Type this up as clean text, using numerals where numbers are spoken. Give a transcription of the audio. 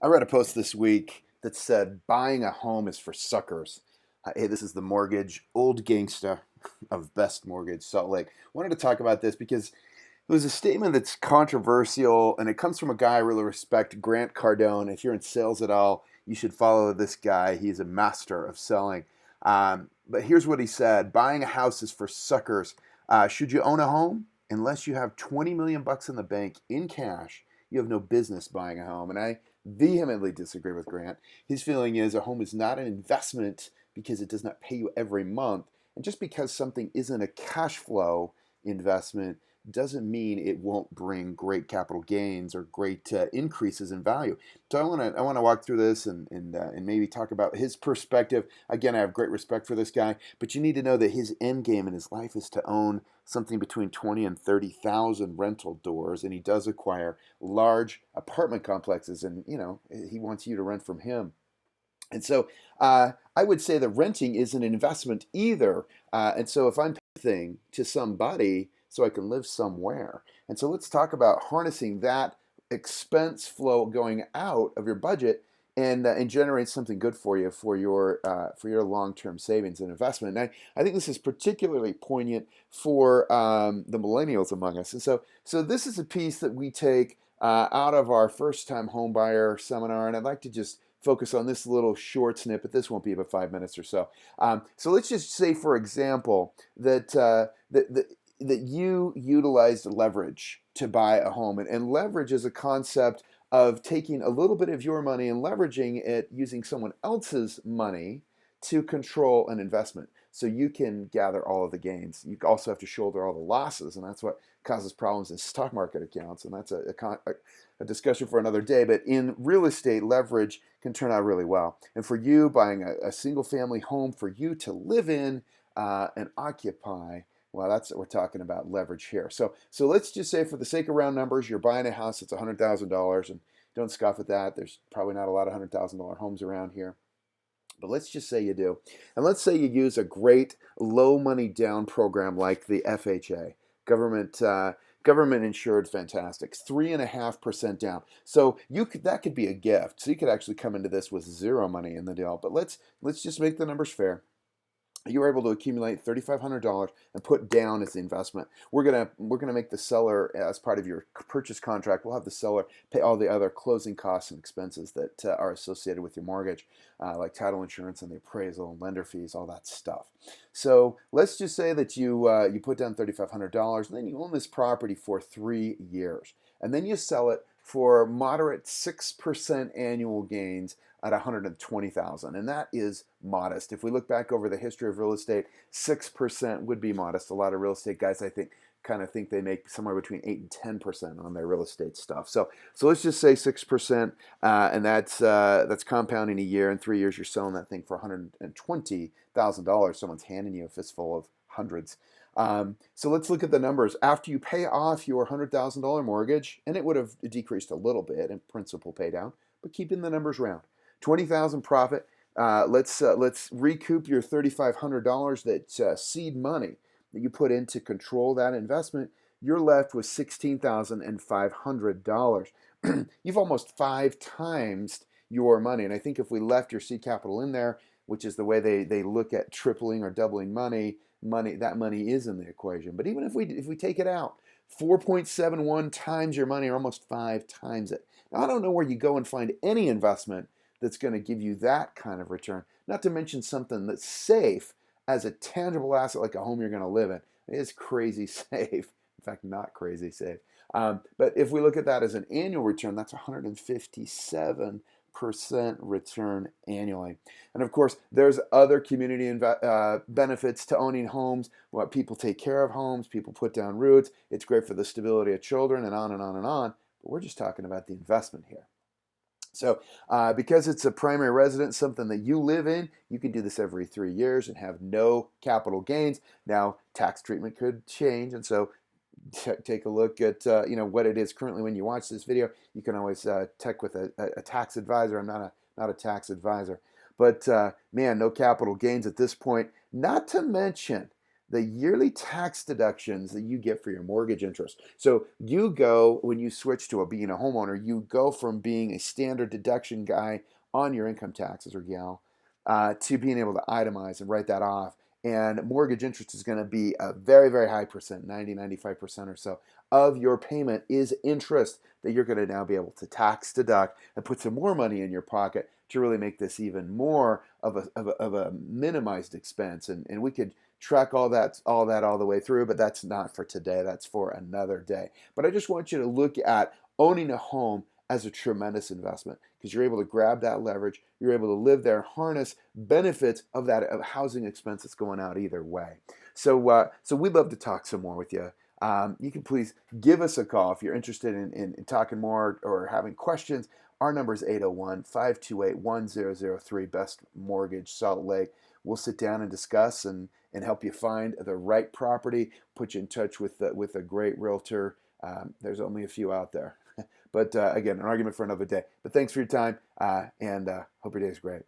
I read a post this week that said buying a home is for suckers. Hey, this is the mortgage, old gangsta of Best Mortgage Salt Lake. Wanted to talk about this because it was a statement that's controversial and it comes from a guy I really respect, Grant Cardone. If you're in sales at all, you should follow this guy. He's a master of selling. But here's what he said: buying a house is for suckers. Should you own a home? Unless you have 20 million bucks in the bank in cash, you have no business buying a home. And I vehemently disagree with Grant. His feeling is a home is not an investment because it does not pay you every month. And just because something isn't a cash flow investment doesn't mean it won't bring great capital gains or great increases in value. So I want to walk through this and maybe talk about his perspective. Again, I have great respect for this guy, but you need to know that his end game in his life is to own something between 20 and 30,000 rental doors, and he does acquire large apartment complexes, and he wants you to rent from him. And so I would say that renting is an investment either. And so if I'm paying to somebody so I can live somewhere. And so let's talk about harnessing that expense flow going out of your budget and generate something good for you for your long-term savings and investment. And I think this is particularly poignant for the millennials among us. And so this is a piece that we take out of our first-time home buyer seminar, and I'd like to just focus on this little short snippet. This won't be about 5 minutes or so. So let's just say, for example, that you utilized leverage to buy a home, and leverage is a concept of taking a little bit of your money and leveraging it using someone else's money to control an investment. So you can gather all of the gains. You also have to shoulder all the losses, and that's what causes problems in stock market accounts. And that's a discussion for another day. But in real estate, leverage can turn out really well. And for you, buying a single family home for you to live in and occupy, well, that's what we're talking about, leverage here. So let's just say, for the sake of round numbers, you're buying a house that's $100,000, and don't scoff at that. There's probably not a lot of $100,000 homes around here. But let's just say you do. And let's say you use a great low money down program like the FHA, government insured, fantastic, 3.5% down. So that could be a gift. So you could actually come into this with zero money in the deal. But let's just make the numbers fair. You were able to accumulate $3,500 and put down as the investment. We're gonna make the seller, as part of your purchase contract, we'll have the seller pay all the other closing costs and expenses that are associated with your mortgage, like title insurance and the appraisal and lender fees, all that stuff. So let's just say that you put down $3,500, and then you own this property for 3 years, and then you sell it for moderate 6% annual gains at 120,000, and that is modest. If we look back over the history of real estate, 6% would be modest. A lot of real estate guys, I think, kind of think they make somewhere between 8 and 10% on their real estate stuff. So let's just say 6%, and that's compounding a year. In 3 years, you're selling that thing for $120,000. Someone's handing you a fistful of hundreds. So let's look at the numbers. After you pay off your $100,000 mortgage, and it would have decreased a little bit in principal pay down, but keeping the numbers round, 20,000 profit. Let's recoup your $3,500 that seed money that you put in to control that investment. You're left with $16,500. You've almost 5 times your money. And I think if we left your seed capital in there, which is the way they look at tripling or doubling that money is in the equation. But even if we take it out, 4.71 times your money, or almost 5 times it. Now, I don't know where you go and find any investment that's going to give you that kind of return. Not to mention something that's safe as a tangible asset like a home you're going to live in. It's crazy safe. In fact, not crazy safe. But if we look at that as an annual return, that's 157% return annually. And of course, there's other community benefits to owning homes. What people take care of homes, people put down roots. It's great for the stability of children, and on and on and on. But we're just talking about the investment here. So because it's a primary residence, something that you live in, you can do this every 3 years and have no capital gains. Now, tax treatment could change, and so take a look at what it is currently when you watch this video. You can always check with a tax advisor. I'm not a tax advisor, but man, no capital gains at this point. Not to mention the yearly tax deductions that you get for your mortgage interest. So you go, when you switch to being a homeowner, you go from being a standard deduction guy on your income taxes or gal to being able to itemize and write that off. And mortgage interest is going to be a very, very high percent, 90, 95% or so of your payment is interest that you're going to now be able to tax deduct and put some more money in your pocket to really make this even more of a minimized expense. And we could track all the way through, but that's not for today. That's for another day. But I just want you to look at owning a home as a tremendous investment because you're able to grab that leverage, you're able to live there, harness benefits of that of housing expense that's going out either way. So we'd love to talk some more with you. You can please give us a call if you're interested in talking more or having questions. Our number is 801-528-1003, Best Mortgage Salt Lake. We'll sit down and discuss and help you find the right property, put you in touch with a great realtor. There's only a few out there. But again, an argument for another day. But thanks for your time, and hope your day is great.